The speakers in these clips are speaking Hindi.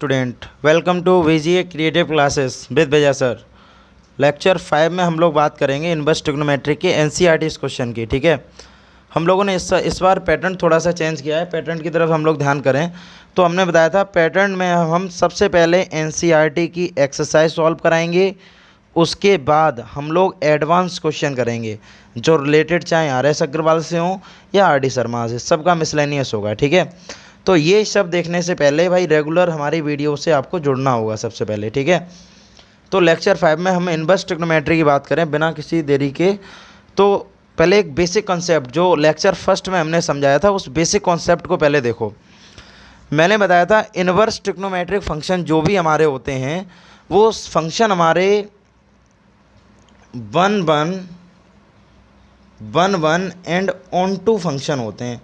Student, welcome to VGA creative classes with भेजा सर। लेक्चर 5 में हम लोग बात करेंगे इनवर्स ट्रिग्नोमेट्री के एनसीईआरटी क्वेश्चन की। ठीक है, हम लोगों ने इस बार पैटर्न थोड़ा सा चेंज किया है। पैटर्न की तरफ हम लोग ध्यान करें तो हमने बताया था पैटर्न में हम सबसे पहले एनसीईआरटी की एक्सरसाइज सॉल्व कराएंगे, उसके बाद हम लोग एडवांस क्वेश्चन करेंगे जो रिलेटेड चाहे आर.एस. अग्रवाल से हों या आर.डी. शर्मा से, सबका मिसलेनियस होगा। ठीक है, तो ये सब देखने से पहले भाई रेगुलर हमारी वीडियो से आपको जुड़ना होगा सबसे पहले। ठीक है, तो लेक्चर 5 में हम इनवर्स ट्रिग्नोमेट्री की बात करें बिना किसी देरी के, तो पहले एक बेसिक कॉन्सेप्ट जो लेक्चर फर्स्ट में हमने समझाया था उस बेसिक कॉन्सेप्ट को पहले देखो। मैंने बताया था इनवर्स ट्रिग्नोमेट्रिक फंक्शन जो भी हमारे होते हैं वो फंक्शन हमारे one and onto function होते हैं।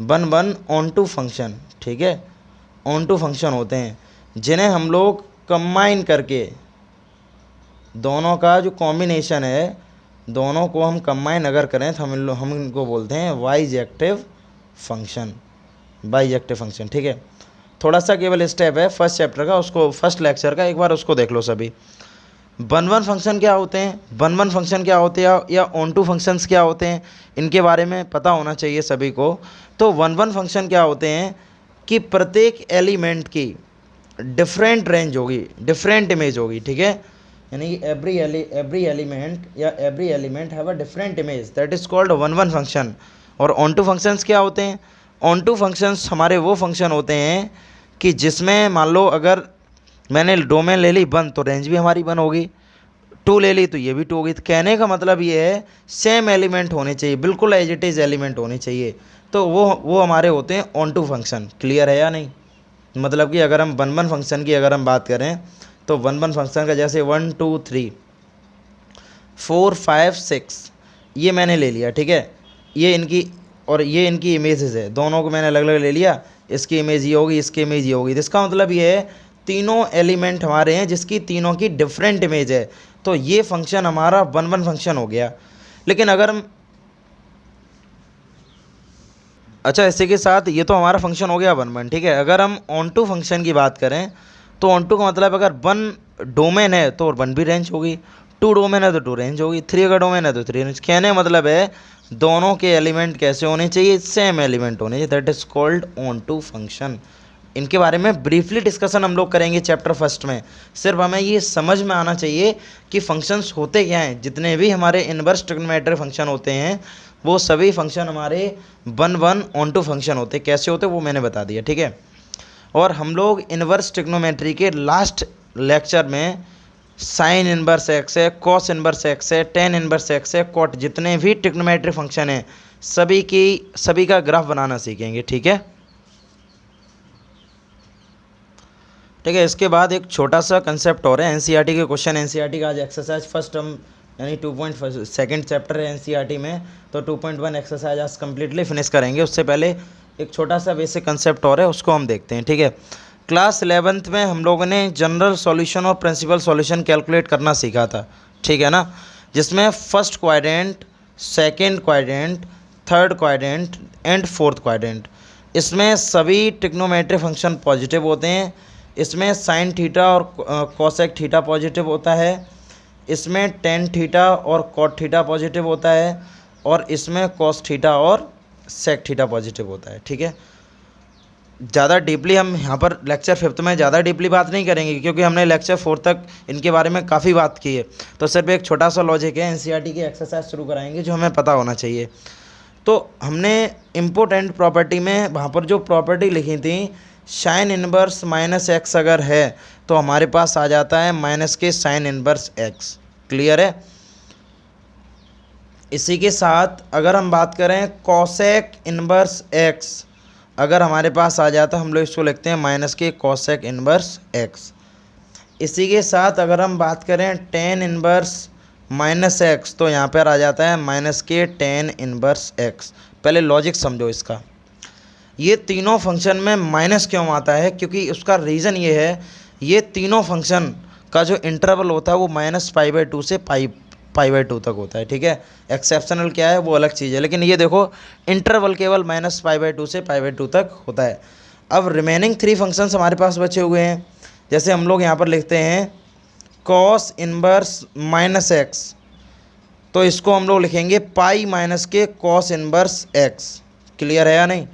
वन ऑन टू फंक्शन, ठीक है, ऑन टू फंक्शन होते हैं जिन्हें हम लोग कंबाइन करके दोनों का जो कॉम्बिनेशन है, दोनों को हम कंबाइन अगर करें तो हम इनको बोलते हैं बाइजेक्टिव फंक्शन। बाइजेक्टिव फंक्शन, ठीक है। थोड़ा सा केवल स्टेप है फर्स्ट चैप्टर का, उसको फर्स्ट लेक्चर का एक बार उसको देख लो सभी। वन फंक्शन क्या होते हैं, वन फंक्शन क्या होते हैं या ऑन टू फंक्शंस क्या होते हैं, इनके बारे में पता होना चाहिए सभी को। तो वन फंक्शन क्या होते हैं कि प्रत्येक एलिमेंट की डिफरेंट रेंज होगी, डिफरेंट इमेज होगी। ठीक है, यानी कि every element have a different image, that is called one function. और ऑन टू फंक्शंस क्या होते हैं, ऑन टू फंक्शंस हमारे वो फंक्शन होते हैं कि जिसमें मान लो अगर मैंने डोमेन ले ली 1 तो रेंज भी हमारी 1 होगी, 2 ले ली तो ये भी 2 होगी। तो कहने का मतलब ये है सेम एलिमेंट होने चाहिए, बिल्कुल एज इट इज़ एलिमेंट होने चाहिए। तो वो हमारे होते हैं ऑन टू फंक्शन। क्लियर है या नहीं? मतलब कि अगर हम वन फंक्शन की अगर हम बात करें तो वन फंक्शन का जैसे 1 2 3 4 5 6 ये मैंने ले लिया। ठीक है, ये इनकी और ये इनकी इमेजेस है, दोनों को मैंने अलग अलग ले लिया। इसकी इमेज ये होगी, इसकी इमेज ये होगी। इसका मतलब ये है तीनों एलिमेंट हमारे हैं जिसकी तीनों की डिफरेंट इमेज है, तो ये फंक्शन हमारा वन फंक्शन हो गया। लेकिन अगर हम अच्छा इसी के साथ ये तो हमारा फंक्शन हो गया वन। ठीक है, अगर हम ऑन टू फंक्शन की बात करें तो ऑन टू का मतलब अगर 1 डोमेन है तो 1 भी रेंज होगी, 2 डोमेन है तो 2 रेंज होगी, 3 अगर डोमेन है तो 3 रेंज। कहने मतलब है दोनों के एलिमेंट कैसे होने चाहिए, सेम एलिमेंट होने चाहिए, that is called onto function. इनके बारे में ब्रीफली डिस्कशन हम लोग करेंगे चैप्टर फर्स्ट में। सिर्फ हमें ये समझ में आना चाहिए कि फंक्शंस होते क्या हैं। जितने भी हमारे इनवर्स ट्रिग्नोमेट्रिक फंक्शन होते हैं वो सभी फंक्शन हमारे वन ऑन टू फंक्शन होते हैं। कैसे होते वो मैंने बता दिया। ठीक है, और हम लोग इनवर्स ट्रिग्नोमेट्री के लास्ट लेक्चर में साइन इनवर्स एक्स है, कॉस इनवर्स एक्स है, टेन इनवर्स एक्स है, कॉट, जितने भी ट्रिग्नोमेट्रिक फंक्शन हैं सभी का ग्राफ बनाना सीखेंगे। ठीक है, ठीक है। इसके बाद एक छोटा सा कंसेप्ट और है एनसीईआरटी के क्वेश्चन। एनसीईआरटी का आज एक्सरसाइज फर्स्ट हम यानी 2.1 सेकेंड चैप्टर है एनसीईआरटी में, तो 2.1 एक्सरसाइज आज कम्प्लीटली फिनिश करेंगे। उससे पहले एक छोटा सा बेसिक कंसेप्ट और है, उसको हम देखते हैं। ठीक है, क्लास 11th में हम लोगों ने जनरल सॉल्यूशन और प्रिंसिपल सॉल्यूशन कैलकुलेट करना सीखा था। ठीक है ना, जिसमें first quadrant, second quadrant, third quadrant and fourth quadrant, इसमें सभी ट्रिग्नोमेट्रिक फंक्शन पॉजिटिव होते हैं। इसमें साइन थीटा और कोसेक थीटा पॉजिटिव होता है, इसमें टेन थीटा और कॉट थीटा पॉजिटिव होता है, और इसमें कॉस थीटा और सेक थीटा पॉजिटिव होता है। ठीक है, ज़्यादा डीपली हम यहाँ पर लेक्चर 5 में ज़्यादा डीपली बात नहीं करेंगे क्योंकि हमने लेक्चर 4 तक इनके बारे में काफ़ी बात की है। तो सिर्फ एक छोटा सा लॉजिक है, एनसीईआरटी की एक्सरसाइज शुरू कराएंगे जो हमें पता होना चाहिए। तो हमने इम्पोर्टेंट प्रॉपर्टी में वहाँ पर जो प्रॉपर्टी लिखी थी साइन इनवर्स माइनस एक्स अगर है तो हमारे पास आ जाता है माइनस के साइन इनवर्स एक्स। क्लियर है? इसी के साथ अगर हम बात करें कॉसेक इनवर्स एक्स अगर हमारे पास आ जाता है हम लोग इसको लिखते हैं माइनस के कॉसेक इनवर्स एक्स। इसी के साथ अगर हम बात करें टेन इनवर्स माइनस एक्स तो यहाँ पर आ जाता है माइनस के टेन इनवर्स एक्स। पहले लॉजिक समझो इसका। ये तीनों फंक्शन में माइनस क्यों आता है, क्योंकि उसका रीज़न ये है ये तीनों फंक्शन का जो इंटरवल होता है वो -π/2 से π/2 तक होता है। ठीक है, एक्सेप्शनल क्या है वो अलग चीज़ है, लेकिन ये देखो इंटरवल केवल -π/2 से π/2 तक होता है। अब रिमेनिंग 3 फंक्शंस हमारे पास बचे हुए हैं, जैसे हम लोग यहाँ पर लिखते हैं कॉस इनवर्स माइनस एक्स, तो इसको हम लोग लिखेंगे पाई माइनस के कॉस इनवर्स एक्स। क्लियर है या नहीं,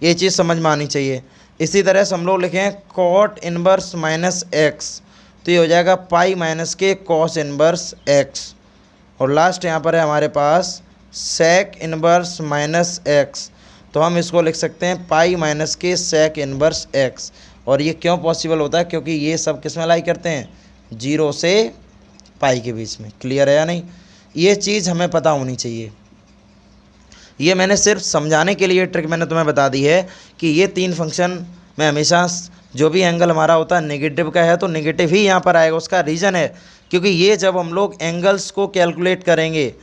ये चीज़ समझ में आनी चाहिए। इसी तरह से हम लोग लिखें कॉट इनवर्स माइनस एक्स, तो ये हो जाएगा पाई माइनस के कॉस इनवर्स एक्स। और लास्ट यहाँ पर है हमारे पास सेक इनवर्स माइनस एक्स, तो हम इसको लिख सकते हैं पाई माइनस के सेक इनवर्स एक्स। और ये क्यों पॉसिबल होता है, क्योंकि ये सब किस में लाई करते हैं, 0 से पाई के बीच में। क्लियर है या नहीं, ये चीज़ हमें पता होनी चाहिए। ये मैंने सिर्फ समझाने के लिए ट्रिक मैंने तुम्हें बता दी है कि ये 3 फंक्शन में हमेशा जो भी एंगल हमारा होता है नेगेटिव का है तो नेगेटिव ही यहाँ पर आएगा। उसका रीज़न है क्योंकि ये जब हम लोग एंगल्स को कैलकुलेट करेंगे,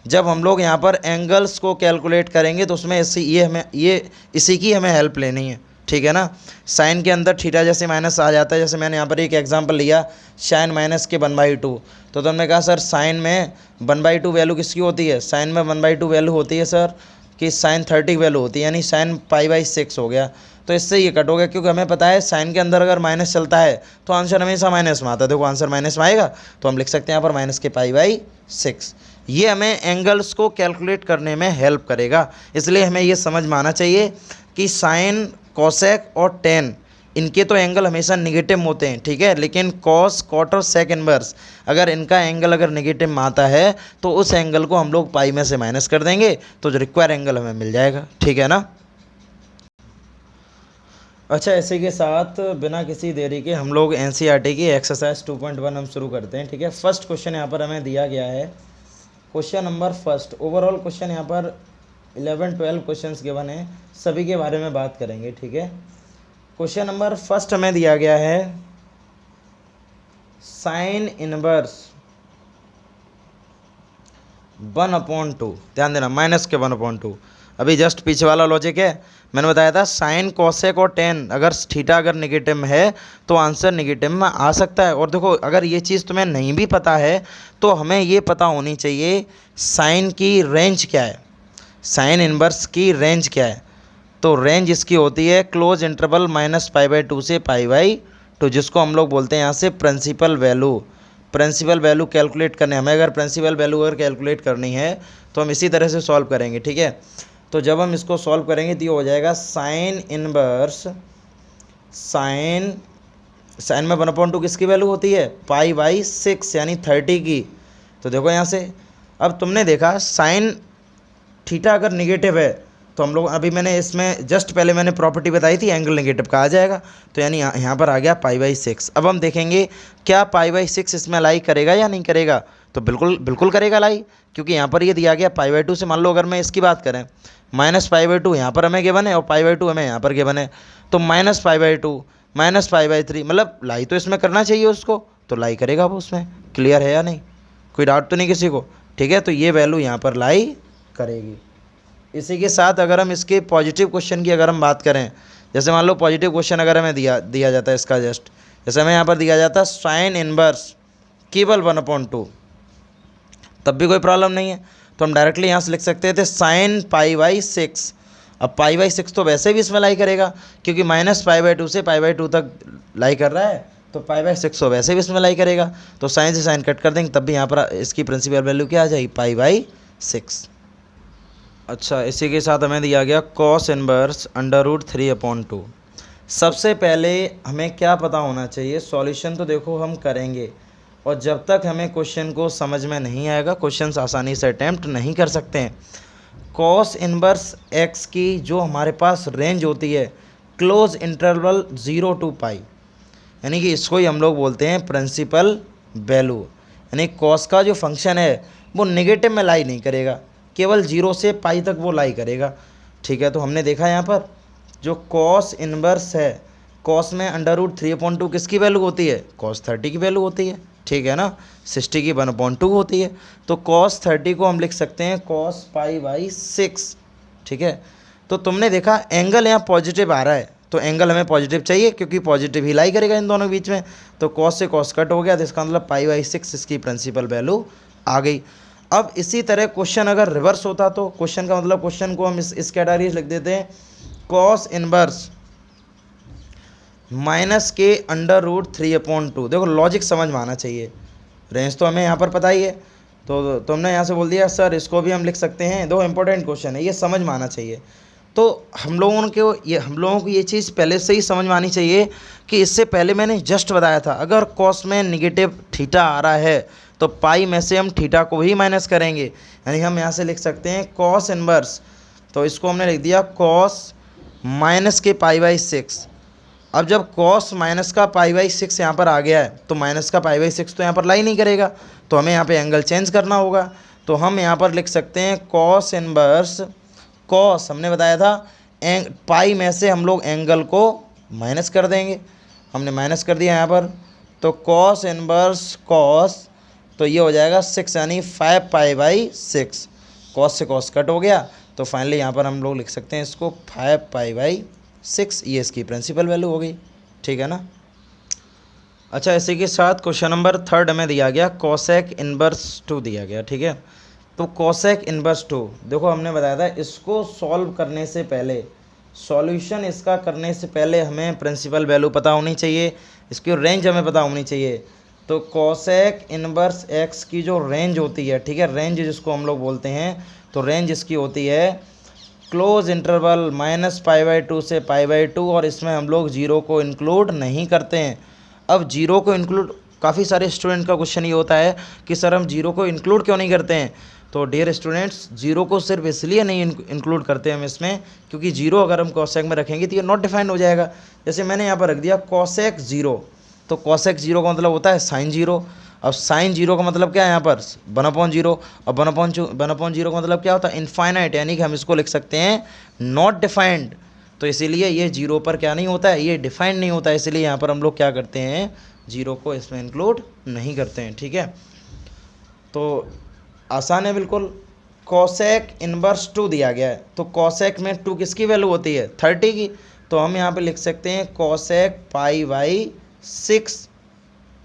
जब हम लोग यहाँ पर एंगल्स को कैलकुलेट करेंगे तो उसमें इसी की हमें हेल्प लेनी है। ठीक है ना, साइन के अंदर थीटा जैसे माइनस आ जाता है। जैसे मैंने यहाँ पर एक एग्जांपल लिया साइन माइनस के 1/2, तो तुमने कहा सर साइन में 1/2 वैल्यू किसकी होती है, साइन में 1/2 वैल्यू होती है सर कि साइन 30 वैल्यू होती है, यानी साइन पाई/6 हो गया। तो इससे ये कट हो गया, क्योंकि हमें पता है साइन के अंदर अगर माइनस चलता है तो आंसर हमेशा माइनस में आता है। देखो आंसर माइनस में आएगा, तो हम लिख सकते हैं यहाँ पर माइनस के पाई/6। ये हमें एंगल्स को कैलकुलेट करने में हेल्प करेगा। इसलिए हमें ये समझ में आना चाहिए कि साइन, कोसेक और टेन इनके तो एंगल हमेशा निगेटिव होते हैं, ठीक है, लेकिन कॉस, कॉट और सेक इनवर्स अगर इनका एंगल अगर निगेटिव में आता है तो उस एंगल को हम लोग पाई में से माइनस कर देंगे, तो जो रिक्वायर एंगल हमें मिल जाएगा। ठीक है ना। अच्छा, इसी के साथ बिना किसी देरी के हम लोग एनसीईआरटी की एक्सरसाइज 2.1 हम शुरू करते हैं। ठीक है, फर्स्ट क्वेश्चन यहाँ पर हमें दिया गया है, question number first. Overall question यहाँ पर 11-12 क्वेश्चंस गिवन है, सभी के बारे में बात करेंगे। ठीक है, क्वेश्चन नंबर फर्स्ट हमें दिया गया है साइन इनवर्स 1/2, ध्यान देना माइनस के 1/2। अभी जस्ट पीछे वाला लॉजिक है, मैंने बताया था साइन, कोसेक और टेन अगर थीटा अगर निगेटिव में है तो आंसर निगेटिव में आ सकता है। और देखो अगर ये चीज़ तुम्हें नहीं भी पता है तो हमें ये पता होनी चाहिए साइन की रेंज क्या है, साइन इनवर्स की रेंज क्या है। तो रेंज इसकी होती है क्लोज इंटरवल -π/2 से π/2, जिसको हम लोग बोलते हैं यहाँ से principal value. Principal value calculate करने हमें अगर प्रिंसिपल वैल्यू अगर कैलकुलेट करनी है तो हम इसी तरह से सॉल्व करेंगे। ठीक है, तो जब हम इसको सॉल्व करेंगे तो ये हो जाएगा साइन इनवर्स, साइन में 1/2 किसकी वैल्यू होती है, π/6 यानी 30 की। तो देखो यहाँ से अब तुमने देखा साइन थीटा अगर निगेटिव है तो हम लोग अभी मैंने इसमें जस्ट पहले मैंने प्रॉपर्टी बताई थी एंगल नेगेटिव का आ जाएगा, तो यानी यहाँ पर आ गया π/6। अब हम देखेंगे क्या π/6 इसमें लाई करेगा या नहीं करेगा, तो बिल्कुल करेगा लाई, क्योंकि यहाँ पर ये दिया गया π/2 से। मान लो अगर मैं इसकी बात करें -π/2 यहाँ पर हमें गिवन है और π/2 हमें यहाँ पर गिवन है, तो -π/2 -π/3 मतलब लाई तो इसमें करना चाहिए उसको, तो लाई करेगा वो उसमें। क्लियर है या नहीं, कोई डाउट तो नहीं किसी को। ठीक है, तो ये वैल्यू यहाँ पर लाई करेगी। इसी के साथ अगर हम इसके पॉजिटिव क्वेश्चन की अगर हम बात करें, जैसे मान लो पॉजिटिव क्वेश्चन अगर हमें दिया जाता है इसका जस्ट जैसे हमें यहाँ पर दिया जाता है साइन इनवर्स केवल 1/2, तब भी कोई प्रॉब्लम नहीं है, तो हम डायरेक्टली यहाँ से लिख सकते थे साइन π/6। अब π/6 तो वैसे भी इसमें लाई करेगा क्योंकि -π/2 से π/2 तक लाई कर रहा है, तो π/6 तो वैसे भी इसमें लाई करेगा, तो साइन से साइन कट कर देंगे, तब भी यहाँ पर इसकी प्रिंसिपल वैल्यू क्या आ जाएगी, π/6। अच्छा, इसी के साथ हमें दिया गया कॉस इनवर्स √3/2। सबसे पहले हमें क्या पता होना चाहिए, सॉल्यूशन तो देखो हम करेंगे, और जब तक हमें क्वेश्चन को समझ में नहीं आएगा क्वेश्चन आसानी से अटैम्प्ट नहीं कर सकते हैं। कॉस इनवर्स एक्स की जो हमारे पास रेंज होती है क्लोज इंटरवल 0 to π, यानी कि इसको ही हम लोग बोलते हैं प्रिंसिपल वैल्यू। यानी कॉस का जो फंक्शन है वो नेगेटिव में लाई नहीं करेगा, केवल 0 से π तक वो लाई करेगा। ठीक है, तो हमने देखा यहाँ पर जो कॉस इनवर्स है, कॉस में √3/2 किसकी वैल्यू होती है, cos 30 की वैल्यू होती है। ठीक है ना, 60 की 1/2 होती है, तो cos 30 को हम लिख सकते हैं cos π/6। ठीक है, तो तुमने देखा एंगल यहाँ पॉजिटिव आ रहा है, तो एंगल हमें पॉजिटिव चाहिए क्योंकि पॉजिटिव ही लाई करेगा इन दोनों के बीच में, तो cos से cos कट हो गया, तो इसका मतलब π/6 इसकी प्रिंसिपल वैल्यू आ गई। अब इसी तरह क्वेश्चन अगर रिवर्स होता तो क्वेश्चन का मतलब क्वेश्चन को हम इस कैटेगरी लिख देते हैं कॉस इनवर्स माइनस के √3/2। देखो लॉजिक समझ में आना चाहिए, रेंज तो हमें यहाँ पर पता ही है, तो तुमने यहाँ से बोल दिया सर इसको भी हम लिख सकते हैं। दो इंपॉर्टेंट क्वेश्चन है, ये समझ में आना चाहिए। तो हम लोगों को ये चीज़ पहले से ही समझ में आनी चाहिए कि इससे पहले मैंने जस्ट बताया था, अगर कॉस में निगेटिव थीटा आ रहा है तो पाई में से हम थीटा को ही माइनस करेंगे। यानी हम यहाँ से लिख सकते हैं कॉस इनवर्स, तो इसको हमने लिख दिया कॉस माइनस के π/6। अब जब कॉस माइनस का π/6 यहाँ पर आ गया है तो माइनस का π/6 तो यहाँ पर लाई नहीं करेगा, तो हमें यहाँ पे एंगल चेंज करना होगा। तो हम यहाँ पर लिख सकते हैं कॉस इनवर्स, कॉस हमने बताया था पाई में से हम लोग एंगल को माइनस कर देंगे, हमने माइनस कर दिया यहाँ पर। तो कॉस इनवर्स कॉस, तो ये हो जाएगा 6 यानी 5π/6। कॉस से कॉस कट हो गया, तो फाइनली यहाँ पर हम लोग लिख सकते हैं इसको 5π/6, ये इसकी प्रिंसिपल वैल्यू हो गई। ठीक है ना। अच्छा, इसी के साथ क्वेश्चन नंबर 3 में दिया गया कोसेक इनवर्स 2 दिया गया। ठीक है, तो कोसेक इनवर्स 2 देखो हमने बताया था, इसको सॉल्व करने से पहले, सॉल्यूशन इसका करने से पहले हमें प्रिंसिपल वैल्यू पता होनी चाहिए, इसकी रेंज हमें पता होनी चाहिए। तो कोसेक इनवर्स एक्स की जो रेंज होती है, ठीक है, रेंज जिसको हम लोग बोलते हैं, तो रेंज इसकी होती है क्लोज इंटरवल -π/2 से π/2, और इसमें हम लोग जीरो को इंक्लूड नहीं करते हैं। अब जीरो को इंक्लूड, काफ़ी सारे स्टूडेंट का क्वेश्चन ये होता है कि सर हम जीरो को इंक्लूड क्यों नहीं करते हैं। तो डियर स्टूडेंट्स, जीरो को सिर्फ इसलिए नहीं इंक्लूड करते हम इसमें क्योंकि जीरो अगर हम कोसेक में रखेंगे तो ये नॉट डिफाइंड हो जाएगा। जैसे मैंने यहाँ पर रख दिया कोसेक 0, तो कोसेक 0 का मतलब होता है साइन 0। अब साइन 0 का मतलब क्या है यहाँ पर 1/0, और 1/0 का मतलब क्या होता है इनफाइनाइट, यानी कि हम इसको लिख सकते हैं नॉट डिफाइंड। तो इसीलिए ये जीरो पर क्या नहीं होता है, ये डिफाइंड नहीं होता है, इसलिए यहाँ पर हम लोग क्या करते हैं, जीरो को इसमें इंक्लूड नहीं करते हैं। ठीक है, तो आसान है बिल्कुल। कोसेक इनवर्स 2 दिया गया है, तो कोसेक में 2 किसकी वैल्यू होती है 30 की, तो हम यहाँ पे लिख सकते हैं कोसेक π/6,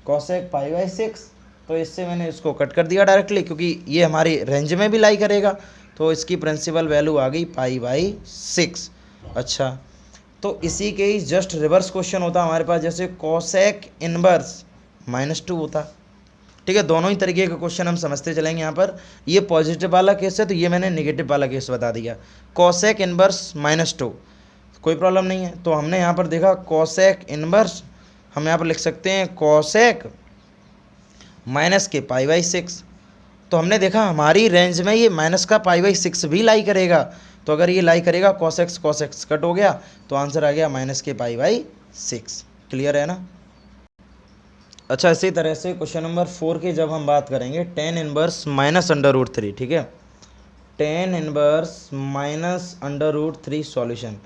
कोसेक π/6। तो इससे मैंने इसको कट कर दिया डायरेक्टली, क्योंकि ये हमारी रेंज में भी लाई करेगा, तो इसकी प्रिंसिपल वैल्यू आ गई π/6। अच्छा, तो इसी के ही जस्ट रिवर्स क्वेश्चन होता हमारे पास, जैसे कोसेक इनवर्स -2 होता। ठीक है, दोनों ही तरीके के क्वेश्चन हम समझते चलेंगे। यहाँ पर ये पॉजिटिव वाला केस है, तो ये मैंने नेगेटिव वाला केस बता दिया। कोसेक इनवर्स -2 कोई प्रॉब्लम नहीं है, तो हमने यहाँ पर देखा कोसेक इनवर्स, हम यहाँ पर लिख सकते हैं कोसेक माइनस के π/6। तो हमने देखा हमारी रेंज में ये माइनस का π/6 भी लाई करेगा, तो अगर ये लाई करेगा कोसेक्स कट हो गया, तो आंसर आ गया माइनस के π/6। क्लियर है ना। अच्छा, इसी तरह से क्वेश्चन नंबर 4 की जब हम बात करेंगे, tan इनवर्स -√3। ठीक है, tan इनवर्स -√3 सॉल्यूशन।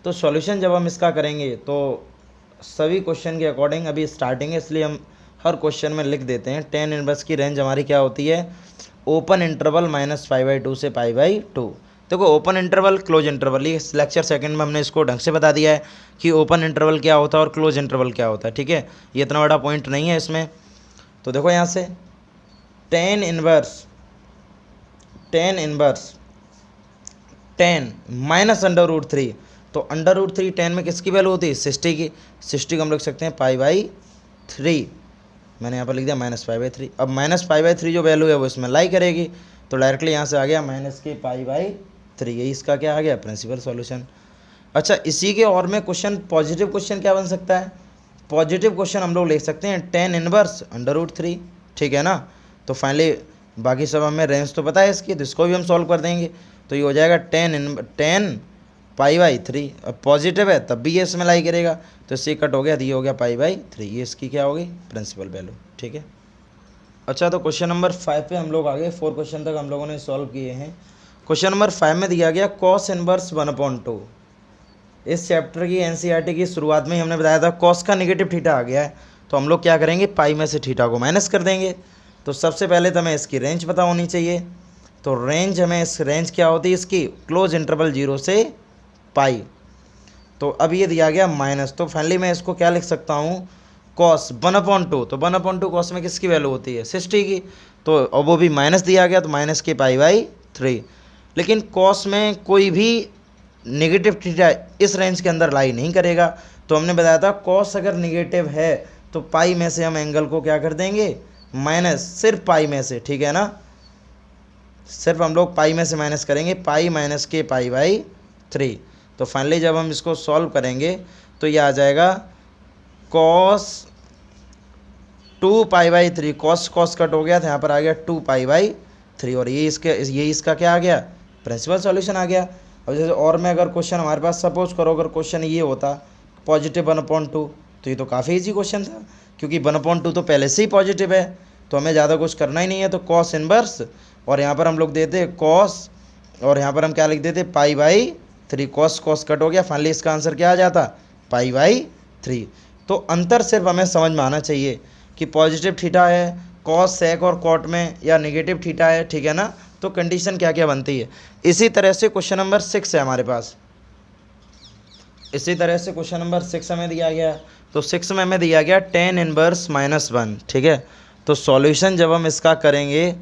तो सॉल्यूशन जब हम इसका करेंगे तो सभी क्वेश्चन के अकॉर्डिंग, अभी स्टार्टिंग है इसलिए हम हर क्वेश्चन में लिख देते हैं। tan इनवर्स की रेंज हमारी क्या होती है, ओपन इंटरवल -π/2 से π/2। देखो ओपन इंटरवल, क्लोज इंटरवल, ये लेक्चर सेकंड में हमने इसको ढंग से बता दिया है कि ओपन इंटरवल क्या होता है और क्लोज इंटरवल क्या होता है। ठीक है, ये इतना बड़ा पॉइंट नहीं है इसमें। तो देखो यहाँ से tan इनवर्स tan -√3, तो √3 tan में किसकी वैल्यू होती है 60 की, 60 को हम लिख सकते हैं π/3, मैंने यहाँ पर लिख दिया -π/3। अब -π/3 जो वैल्यू है वो इसमें लाई करेगी, तो डायरेक्टली यहाँ से आ गया माइनस के π/3, यही इसका क्या आ गया प्रिंसिपल सॉल्यूशन। अच्छा, इसी के और में क्वेश्चन, पॉजिटिव क्वेश्चन क्या बन सकता है, पॉजिटिव क्वेश्चन हम लोग लिख सकते हैं tan इनवर्स √3। ठीक है ना, तो फाइनली बाकी सब हमें रेंज तो पता है इसकी, तो इसको भी हम सॉल्व कर देंगे, तो ये हो जाएगा tan π/3। अब पॉजिटिव है तब भी ये इसमें लाई करेगा, तो इससे कट हो गया, तो ये हो गया π/3, ये इसकी क्या हो गई प्रिंसिपल वैल्यू। ठीक है। अच्छा, तो क्वेश्चन नंबर 5 पे हम लोग आ गए, 4 क्वेश्चन तक हम लोगों ने सॉल्व किए हैं। क्वेश्चन नंबर 5 में दिया गया कॉस इनवर्स 1/2। इस चैप्टर की एनसीईआरटी की शुरुआत में ही हमने बताया था कॉस का नेगेटिव थीटा आ गया है, तो हम लोग क्या करेंगे, पाई में से थीटा को माइनस कर देंगे। तो सबसे पहले तो हमें इसकी रेंज पता होनी चाहिए, तो रेंज हमें, इस रेंज क्या होती है इसकी, क्लोज इंटरवल 0 से पाई। तो अब ये दिया गया माइनस, तो फाइनली मैं इसको क्या लिख सकता हूँ, कॉस 1/2। तो 1/2 कॉस में किसकी वैल्यू होती है 60 की, तो अब वो भी माइनस दिया गया, तो माइनस के π/3। लेकिन कॉस में कोई भी नेगेटिव थीटा इस रेंज के अंदर लाई नहीं करेगा, तो हमने बताया था कॉस अगर निगेटिव है तो पाई में से हम एंगल को क्या कर देंगे, माइनस, सिर्फ पाई में से, ठीक है ना, सिर्फ हम लोग पाई में से माइनस करेंगे, पाई माइनस के पाई बाई 3। तो फाइनली जब हम इसको सॉल्व करेंगे तो ये आ जाएगा cos 2 pi by 3, cos cos cut हो गया था, यहाँ पर आ गया 2 पाई बाई 3, और ये इसका क्या आ गया, प्रिंसिपल सॉल्यूशन आ गया। अब जैसे और में अगर क्वेश्चन हमारे पास सपोज करो अगर क्वेश्चन ये होता पॉजिटिव 1/2, तो ये तो काफ़ी इजी क्वेश्चन था, क्योंकि 1/2 तो पहले से ही पॉजिटिव है, तो हमें ज़्यादा कुछ करना ही नहीं है। तो कॉस इनवर्स, और यहाँ पर हम लोग देते कॉस, और यहाँ पर हम क्या लिख देते pi by 3, cos cos cut हो गया, फाइनली इसका आंसर क्या आ जाता, पाई बाई 3। तो अंतर सिर्फ हमें समझ में आना चाहिए कि पॉजिटिव थीटा है कॉस सेक और कॉट में, या नेगेटिव थीटा है, ठीक है ना, तो कंडीशन क्या क्या बनती है। इसी तरह से क्वेश्चन नंबर 6 है हमारे पास, इसी तरह से क्वेश्चन नंबर 6 हमें दिया गया, तो 6 में हमें दिया गया tan इनवर्स -1, ठीक है। तो सॉल्यूशन जब हम इसका करेंगे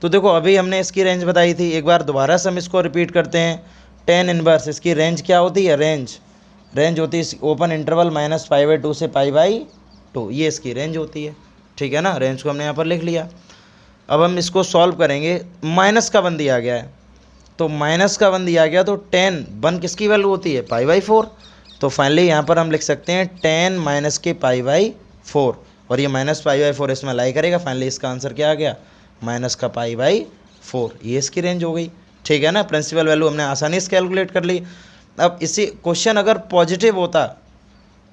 तो देखो अभी हमने इसकी रेंज बताई थी, एक बार दोबारा से हम इसको रिपीट करते हैं। tan इनवर्स, इसकी रेंज क्या होती है, रेंज होती है ओपन इंटरवल -π/2 से π/2, ये इसकी रेंज होती है, ठीक है ना। रेंज को हमने यहाँ पर लिख लिया। अब हम इसको सॉल्व करेंगे, माइनस का 1 दिया गया है, तो माइनस का 1 दिया गया, तो tan 1 किसकी वैल्यू होती है, π/4। तो फाइनली यहाँ पर हम लिख सकते हैं tan माइनस के π/4, और ये -π/4 इसमें लाई करेगा, फाइनली इसका आंसर क्या आ गया, माइनस का π/4, ये इसकी रेंज हो गई, ठीक है ना। प्रिंसिपल वैल्यू हमने आसानी से कैलकुलेट कर ली। अब इसी क्वेश्चन अगर पॉजिटिव होता,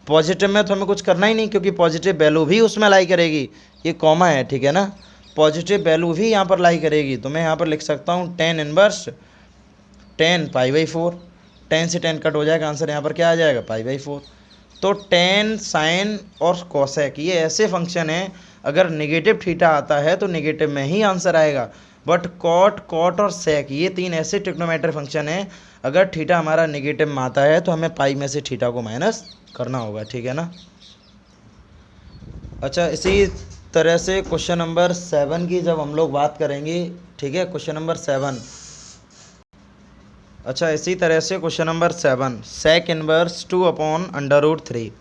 पॉजिटिव में तो हमें कुछ करना ही नहीं, क्योंकि पॉजिटिव वैल्यू भी उसमें लाई करेगी, ये कॉमा है, ठीक है ना, पॉजिटिव वैल्यू भी यहाँ पर लाई करेगी। तो मैं यहाँ पर लिख सकता हूँ tan इनवर्स tan π/4, tan से tan कट हो जाएगा, आंसर यहाँ पर क्या आ जाएगा, π/4। तो tan साइन और कोसेक ये ऐसे फंक्शन हैं, अगर नेगेटिव थीटा आता है तो नेगेटिव में ही आंसर आएगा, बट कॉट और सेक ये 3 ऐसे ट्रिग्नोमेट्रिक फंक्शन हैं, अगर थीटा हमारा नेगेटिव में आता है तो हमें पाई में से थीटा को माइनस करना होगा, ठीक है ना। अच्छा, इसी तरह से क्वेश्चन नंबर 7 की जब हम लोग बात करेंगे, ठीक है, क्वेश्चन नंबर 7। अच्छा, इसी तरह से question number 7, sec inverse 2/√3,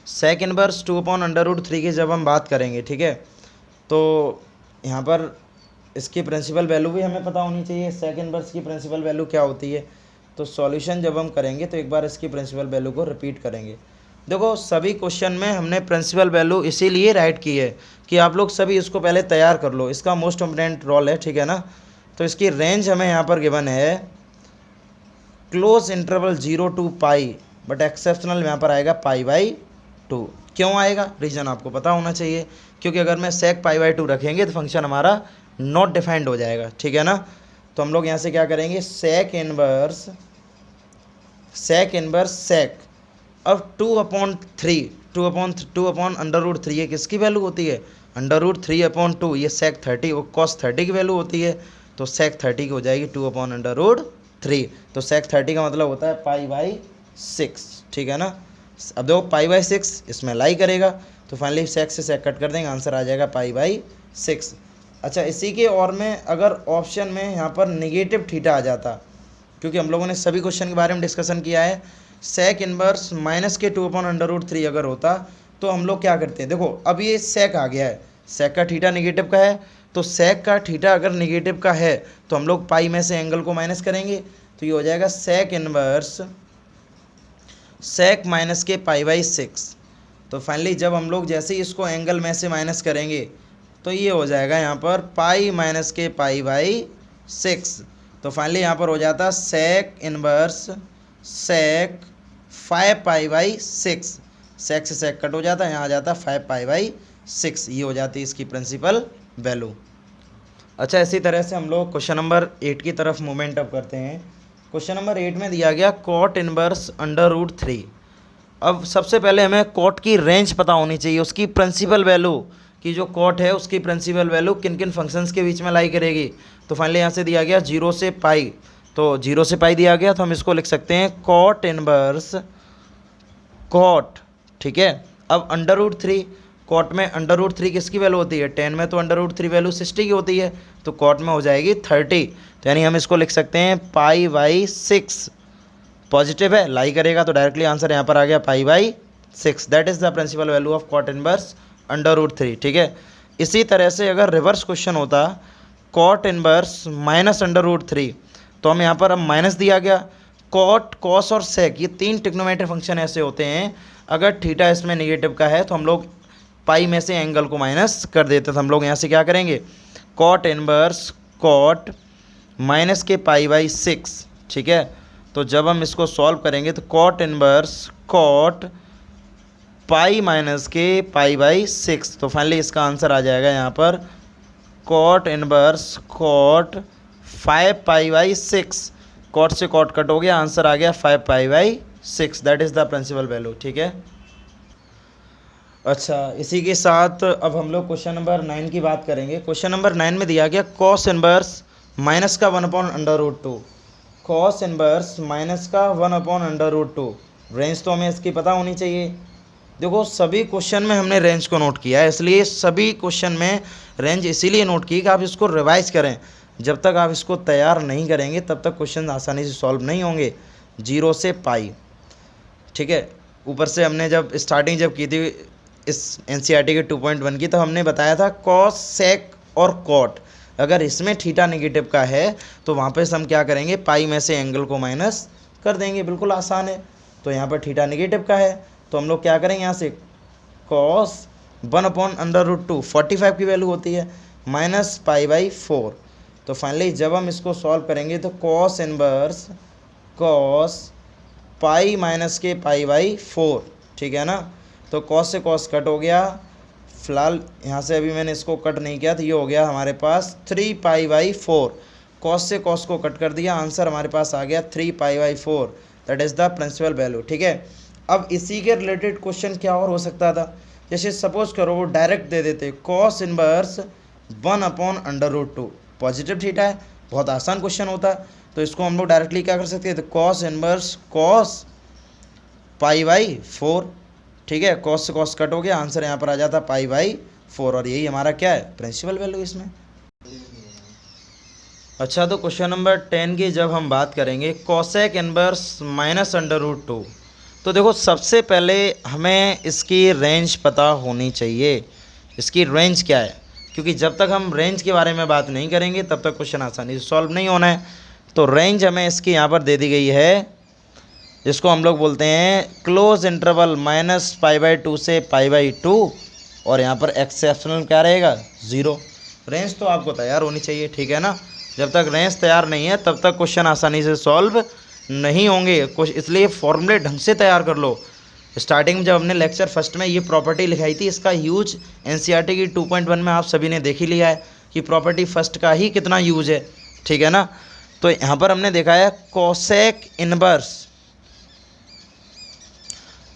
sec inverse 2/√3 की जब हम बात करेंगे, ठीक है, तो यहाँ पर इसकी प्रिंसिपल वैल्यू भी हमें पता होनी चाहिए, सेक इनवर्स की प्रिंसिपल वैल्यू क्या होती है। तो सॉल्यूशन जब हम करेंगे तो एक बार इसकी प्रिंसिपल वैल्यू को रिपीट करेंगे। देखो सभी क्वेश्चन में हमने प्रिंसिपल वैल्यू इसीलिए राइट की है कि आप लोग सभी इसको पहले तैयार कर लो, इसका मोस्ट इम्पोर्टेंट रोल है, ठीक है ना। तो इसकी रेंज हमें यहाँ पर गिवन है close interval 0 to π, but exceptional यहाँ पर आएगा π/2। क्यों आएगा, रीज़न आपको पता होना चाहिए, क्योंकि अगर मैं सेक π/2 रखेंगे तो फंक्शन हमारा नॉट डिफाइंड हो जाएगा, ठीक है ना। तो हम लोग यहाँ से क्या करेंगे, सेक इनवर्स सेक, अब 2/√3 ये किसकी वैल्यू होती है, √3/2, ये सेक 30 वो cos 30 की वैल्यू होती है, तो सेक 30 की हो जाएगी 2/√3। तो सेक 30 का मतलब होता है π/6, ठीक है ना। अब देखो π/6 इसमें लाई करेगा, तो फाइनली सेक से सेक कट कर देंगे, आंसर आ जाएगा π/6। अच्छा, इसी के और में अगर ऑप्शन में यहाँ पर नेगेटिव थीटा आ जाता, क्योंकि हम लोगों ने सभी क्वेश्चन के बारे में डिस्कशन किया है, सेक इनवर्स माइनस के 2/√3 अगर होता तो हम लोग क्या करते हैं, देखो अब ये सेक आ गया है, सेक का थीटा नेगेटिव का है, तो सेक का थीटा अगर नेगेटिव का है तो हम लोग पाई में से एंगल को माइनस करेंगे, तो ये हो जाएगा सेक इनवर्स सेक माइनस के π/6। तो फाइनली जब हम लोग जैसे ही इसको एंगल में से माइनस करेंगे तो ये हो जाएगा यहाँ पर पाई माइनस के π/6। तो फाइनली यहाँ पर हो जाता सेक इनवर्स सेक 5π/6, सेक से सेक कट हो जाता है, यहाँ आ जाता 5π/6, ये हो जाती है इसकी प्रिंसिपल वैल्यू। अच्छा, इसी तरह से हम लोग क्वेश्चन नंबर 8 की तरफ मूवमेंट अप करते हैं। क्वेश्चन नंबर 8 में दिया गया कॉट इनवर्स √3। अब सबसे पहले हमें कॉट की रेंज पता होनी चाहिए, उसकी प्रिंसिपल वैल्यू कि जो कॉट है उसकी प्रिंसिपल वैल्यू किन किन फंक्शंस के बीच में लाई करेगी। तो फाइनली यहाँ से दिया गया 0 से π, तो 0 से π दिया गया, तो हम इसको लिख सकते हैं कॉट इनवर्स कॉट, ठीक है। अब √3, कॉट में √3 किसकी वैल्यू होती है, tan में तो √3 वैल्यू 60 की होती है, तो कॉट में हो जाएगी 30, तो यानी हम इसको लिख सकते हैं π/6, पॉजिटिव है लाई करेगा तो डायरेक्टली आंसर यहाँ पर आ गया π/6। 6, that is the principal value of cot inverse under root 3। ठीक है, इसी तरह से अगर रिवर्स क्वेश्चन होता cot inverse minus under root 3, तो हम यहाँ पर अब माइनस दिया गया। कॉट, कॉस और सेक ये 3 ट्रिग्नोमेट्रिक फंक्शन ऐसे होते हैं, अगर थीटा इसमें नेगेटिव का है तो हम लोग पाई में से एंगल को माइनस कर देते। तो हम लोग यहाँ से क्या करेंगे, कॉट इनवर्स कॉट माइनस के पाई बाई 6। ठीक है, तो जब हम इसको सॉल्व करेंगे तो cot inverse cot pi minus के पाई बाई 6, तो फाइनली इसका आंसर आ जाएगा यहाँ पर cot inverse cot 5 pi by 6। Cot से कॉट कट हो गया, आंसर आ गया 5 pi by 6, that is the principal value. ठीक है, अच्छा इसी के साथ अब हम लोग क्वेश्चन नंबर 9 की बात करेंगे। क्वेश्चन नंबर 9 में दिया गया कॉस इनवर्स माइनस का 1/√2, कॉस इनवर्स माइनस का 1/√2। रेंज तो हमें इसकी पता होनी चाहिए। देखो सभी क्वेश्चन में हमने रेंज को नोट किया है, इसलिए सभी क्वेश्चन में रेंज इसीलिए नोट की कि आप इसको रिवाइज करें। जब तक आप इसको तैयार नहीं करेंगे तब तक क्वेश्चन आसानी से सॉल्व नहीं होंगे। 0 से पाई, ठीक है। ऊपर से हमने जब स्टार्टिंग जब की थी इस एनसीईआरटी के 2.1 की, तो हमने बताया था कॉस सेक और कॉट, अगर इसमें थीटा नेगेटिव का है तो वहाँ पे हम क्या करेंगे, पाई में से एंगल को माइनस कर देंगे, बिल्कुल आसान है। तो यहाँ पर थीटा नेगेटिव का है तो हम लोग क्या करेंगे, यहाँ से कॉस 1/√2 45 की वैल्यू होती है माइनस पाई बाई 4। तो फाइनली जब हम इसको सॉल्व करेंगे तो cos inverse cos pi minus के पाई बाई 4, ठीक है ना। तो कॉस से कॉस कट हो गया, फिलहाल यहाँ से अभी मैंने इसको कट नहीं किया तो ये हो गया हमारे पास 3 पाई बाई 4। कॉस से कॉस को कट कर दिया, आंसर हमारे पास आ गया 3 pi by 4, that is the principal value. ठीक है, अब इसी के रिलेटेड क्वेश्चन क्या और हो सकता था, जैसे सपोज करो वो डायरेक्ट दे देते कॉस इनवर्स 1/√2, पॉजिटिव थीटा है, बहुत आसान क्वेश्चन होता है। तो इसको हम लोग डायरेक्टली क्या कर सकते हैं, तो cos inverse cos pi by 4, ठीक है। कॉस से कॉस कट हो गया, आंसर यहाँ पर आ जाता पाई बाई 4, और यही हमारा क्या है, प्रिंसिपल वैल्यू इसमें। अच्छा, तो क्वेश्चन नंबर 10 की जब हम बात करेंगे कॉसेक इनवर्स माइनस अंडर√2, तो देखो सबसे पहले हमें इसकी रेंज पता होनी चाहिए, इसकी रेंज क्या है, क्योंकि जब तक हम रेंज के बारे में बात नहीं करेंगे तब तक क्वेश्चन आसानी से सॉल्व नहीं होना है। तो रेंज हमें इसकी यहाँ पर दे दी गई है, जिसको हम लोग बोलते हैं क्लोज इंटरवल -π/2 से π/2, और यहाँ पर एक्सेप्शनल क्या रहेगा, 0। रेंज तो आपको तैयार होनी चाहिए, ठीक है ना। जब तक रेंज तैयार नहीं है तब तक क्वेश्चन आसानी से सॉल्व नहीं होंगे कुछ, इसलिए फॉर्मूले ढंग से तैयार कर लो। स्टार्टिंग में जब हमने लेक्चर फर्स्ट में ये प्रॉपर्टी लिखाई थी, इसका यूज एनसीईआरटी की 2.1 में आप सभी ने देख ही लिया है कि प्रॉपर्टी फर्स्ट का ही कितना यूज है, ठीक है ना। तो यहाँ पर हमने देखा है कॉसेक इनवर्स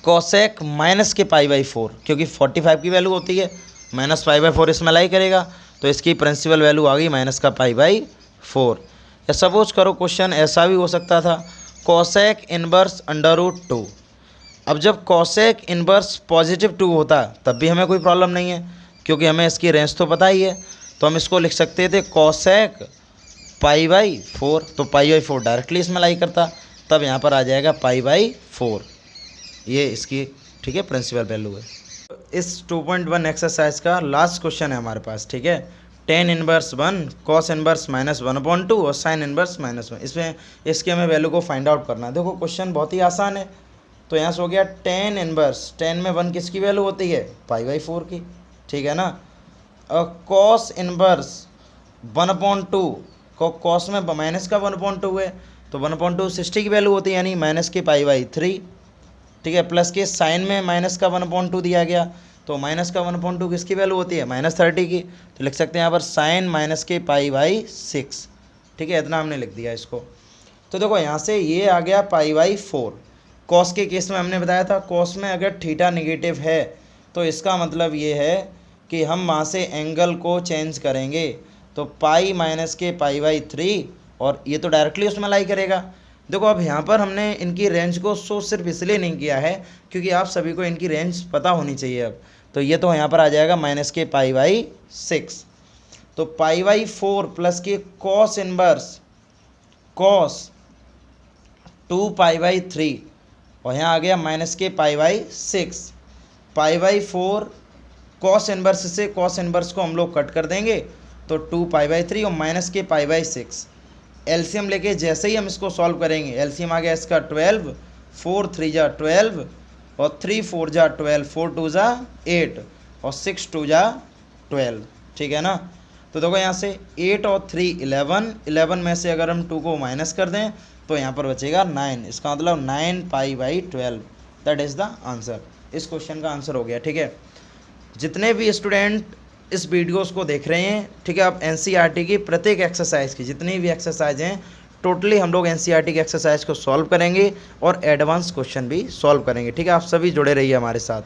कॉसेक माइनस के π/4, क्योंकि 45 की वैल्यू होती है, माइनस π/4 इसमें लाई करेगा, तो इसकी प्रिंसिपल वैल्यू आ गई माइनस का π/4। या सपोज करो क्वेश्चन ऐसा भी हो सकता था कॉसेक इनवर्स अंडर√2। अब जब कॉसेक इनवर्स पॉजिटिव 2 होता तब भी हमें कोई प्रॉब्लम नहीं है, क्योंकि हमें इसकी रेंज तो पता ही है। तो हम इसको लिख सकते थे कॉसेक π/4, तो π/4 डायरेक्टली इसमें लाई करता, तब यहाँ पर आ जाएगा π/4, ये इसकी ठीक है प्रिंसिपल वैल्यू है। इस 2.1 एक्सरसाइज का लास्ट क्वेश्चन है हमारे पास, ठीक है। tan इनवर्स 1 cos इनवर्स -1/2 और sin इनवर्स -1, इसमें इसके हमें वैल्यू को फाइंड आउट करना है। देखो क्वेश्चन बहुत ही आसान है। तो यहाँ से हो गया tan इनवर्स, tan में 1 किसकी वैल्यू होती है, π/4 की, ठीक है ना। और cos इनवर्स 1/2, cos में माइनस का 1/2 है, तो 1/2 60 की वैल्यू होती है, यानी माइनस की π/3, ठीक है। प्लस के साइन में माइनस का 1/2 दिया गया, तो माइनस का 1/2 किसकी वैल्यू होती है, -30 की, तो लिख सकते हैं यहाँ पर साइन माइनस के π/6, ठीक है। इतना हमने लिख दिया इसको। तो देखो यहाँ से ये आ गया π/4। कॉस के केस में हमने बताया था कॉस में अगर थीटा नेगेटिव है तो इसका मतलब ये है कि हम वहाँ से एंगल को चेंज करेंगे, तो पाई माइनस के π/3, और ये तो डायरेक्टली उसमें लाई करेगा। देखो अब यहाँ पर हमने इनकी रेंज को शो सिर्फ इसलिए नहीं किया है क्योंकि आप सभी को इनकी रेंज पता होनी चाहिए। अब तो ये तो यहाँ पर आ जाएगा माइनस के π/6, तो π/4 प्लस के कॉस इनवर्स कॉस 2 π/3, और यहाँ आ गया माइनस के π/6, π/4 कॉस इनवर्स से कॉस इनवर्स को हम लोग कट कर देंगे तो 2π/3 और माइनस के π/6। एलसीएम लेके जैसे ही हम इसको सॉल्व करेंगे, एलसीएम आ गया इसका 12, 4 3 जा 12 और 3 4 जा 12, 4 2 जा 8 और 6 2 जा 12, ठीक है ना। तो देखो यहाँ से 8 और 3 11, 11 में से अगर हम 2 को माइनस कर दें तो यहाँ पर बचेगा 9, इसका मतलब 9π/12, दैट इज़ द आंसर। इस क्वेश्चन का आंसर हो गया, ठीक है। जितने भी स्टूडेंट इस वीडियोस को देख रहे हैं, ठीक है, आप एनसीईआरटी की प्रत्येक एक्सरसाइज की जितनी भी एक्सरसाइज हैं टोटली हम लोग एनसीईआरटी की एक्सरसाइज को सॉल्व करेंगे और एडवांस क्वेश्चन भी सॉल्व करेंगे, ठीक है। आप सभी जुड़े रहिए हमारे साथ।